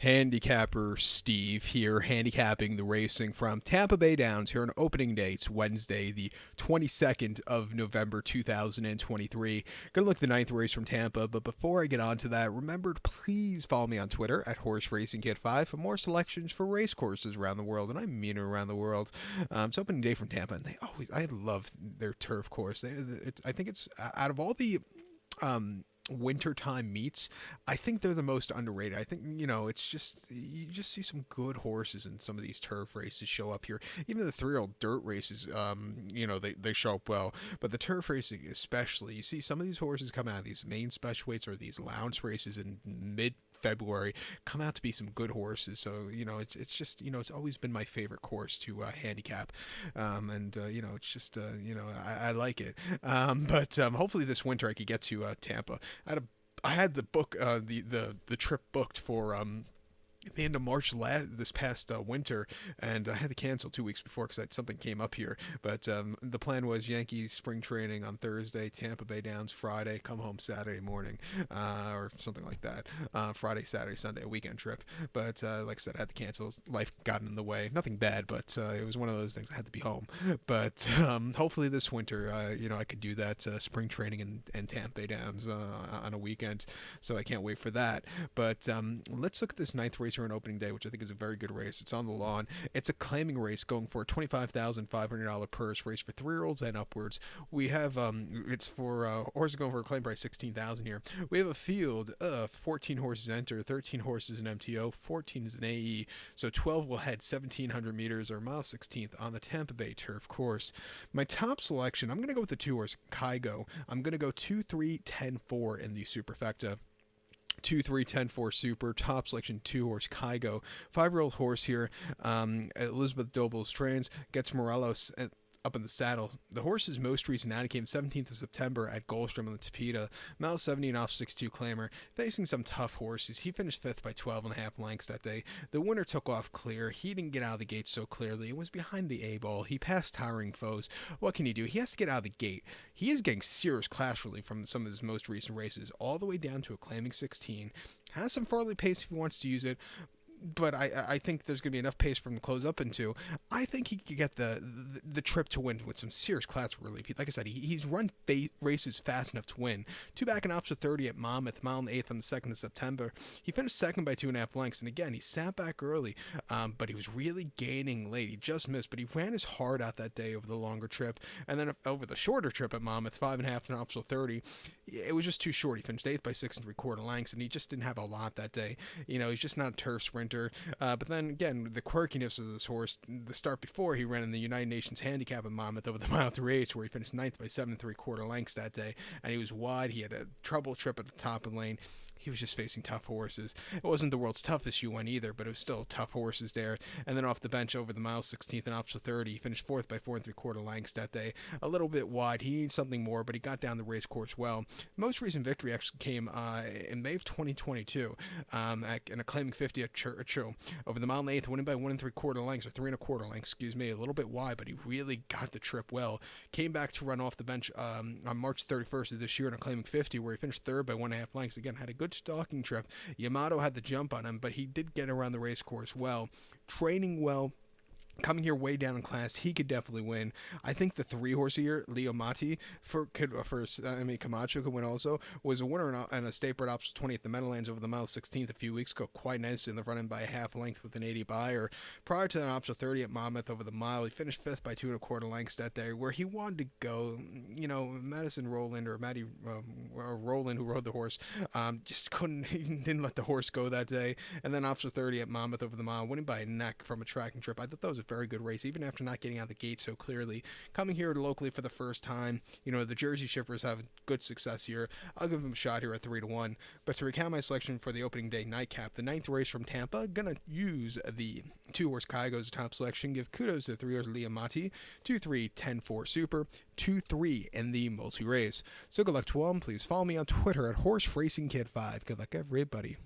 Handicapper Steve here, handicapping the racing from Tampa Bay Downs here on opening day. It's Wednesday, the 22nd of November, 2023. Gonna look at the ninth race from Tampa, but before I get on to that, remember to please follow me on Twitter at HorseRacingKid5 for more selections for race courses around the world, and I mean around the world. It's opening day from Tampa, and I love their turf course. I think it's out of all the wintertime meets, I think they're the most underrated. I think, it's just, you just see some good horses in some of these turf races show up here. Even the 3-year-old dirt races, they show up well, but the turf racing especially, you see some of these horses come out of these main special weights or these lounge races in mid-February come out to be some good horses. So it's just it's always been my favorite course to handicap, it's just I like it. But hopefully this winter I could get to Tampa. I had the book the trip booked for at the end of March this past winter, and I had to cancel 2 weeks before because something came up here. But the plan was Yankees spring training on Thursday, Tampa Bay Downs Friday, come home Saturday morning, or something like that. Friday, Saturday, Sunday, a weekend trip. But like I said, I had to cancel. Life got in the way. Nothing bad, but it was one of those things. I had to be home. But hopefully this winter, I could do that spring training in Tampa Bay Downs on a weekend. So I can't wait for that. But let's look at this ninth race here on opening day, which I think is a very good race. It's on the lawn. It's a claiming race going for a $25,500 purse race for 3-year-olds and upwards. We have it's for horses going for a claim price $16,000 here. We have a field of 14 horses enter, 13 horses in MTO, 14 is an AE, so 12 will head 1,700 meters or mile 16th on the Tampa Bay turf course. My top selection, I'm going to go with the 2-horse Kygo. I'm going to go 2-3-10-4 in the superfecta. 2-3-10-4 super, top selection 2-horse Kygo, 5-year-old horse here. Elizabeth Doble's trains, gets Morelos up in the saddle. The horse's most recent outing came 17th of September at Goldstrom on the Tapeta. Mile 70 and off 6-2 claimer, facing some tough horses. He finished 5th by 12.5 lengths that day. The winner took off clear. He didn't get out of the gate so clearly. It was behind the A-ball. He passed towering foes. What can he do? He has to get out of the gate. He is getting serious class relief from some of his most recent races, all the way down to a claiming 16. Has some farther pace if he wants to use it, but I think there's going to be enough pace for him to close up into. I think he could get the trip to win with some serious class relief. Like I said, he's run races fast enough to win. 2 back and option 30 at Monmouth, mile and 8th on the 2nd of September. He finished 2nd by 2.5 lengths, and again, he sat back early, but he was really gaining late. He just missed, but he ran his heart out that day over the longer trip, and then over the shorter trip at Monmouth, 5.5 and option 30. It was just too short. He finished 8th by 6.75 lengths, and he just didn't have a lot that day. He's just not a turf sprinter. But then again, the quirkiness of this horse, the start before, he ran in the United Nations Handicap at Monmouth over the mile 3/8, where he finished 9th by 7.75 lengths that day, and he was wide. He had a trouble trip at the top of the lane. He was just facing tough horses. It wasn't the world's toughest U1 either, but it was still tough horses there. And then off the bench over the mile 16th and option 30, he finished 4th by 4.75 lengths that day. A little bit wide. He needs something more, but he got down the race course well. Most recent victory actually came in May of 2022 in a claiming 50 at Churchill. Over the mile and 8th, winning by 1.75 lengths, or 3.25 lengths, excuse me, a little bit wide, but he really got the trip well. Came back to run off the bench on March 31st of this year in a claiming 50, where he finished 3rd by 1.5 lengths. Again, had a good stalking trip. Yamato had the jump on him, but he did get around the race course well, training well. Coming here way down in class, he could definitely win. I think the 3-horse here, Leo Mati, Camacho could win also, was a winner in a state bred option 20 at the Meadowlands over the mile 16th a few weeks ago, quite nice in the front end by a half length with an 80 buyer. Prior to that option 30 at Monmouth over the mile, he finished 5th by 2.25 lengths that day, where he wanted to go. Madison Rowland, or Matty Rowland, who rode the horse, just couldn't, he didn't let the horse go that day. And then option 30 at Monmouth over the mile, winning by a neck from a tracking trip. I thought that was a very good race, even after not getting out of the gate so clearly. Coming here locally for the first time, the Jersey Shippers have good success here. I'll give them a shot here at 3-1. But to recount my selection for the opening day nightcap, the 9th race from Tampa, gonna use the 2-horse Kygo as a top selection. Give kudos to 3-horse Liamati, 2-3-10-4 super, 2-3 in the multi-race. So good luck to all. Please follow me on Twitter at HorseRacingKid5. Good luck, everybody.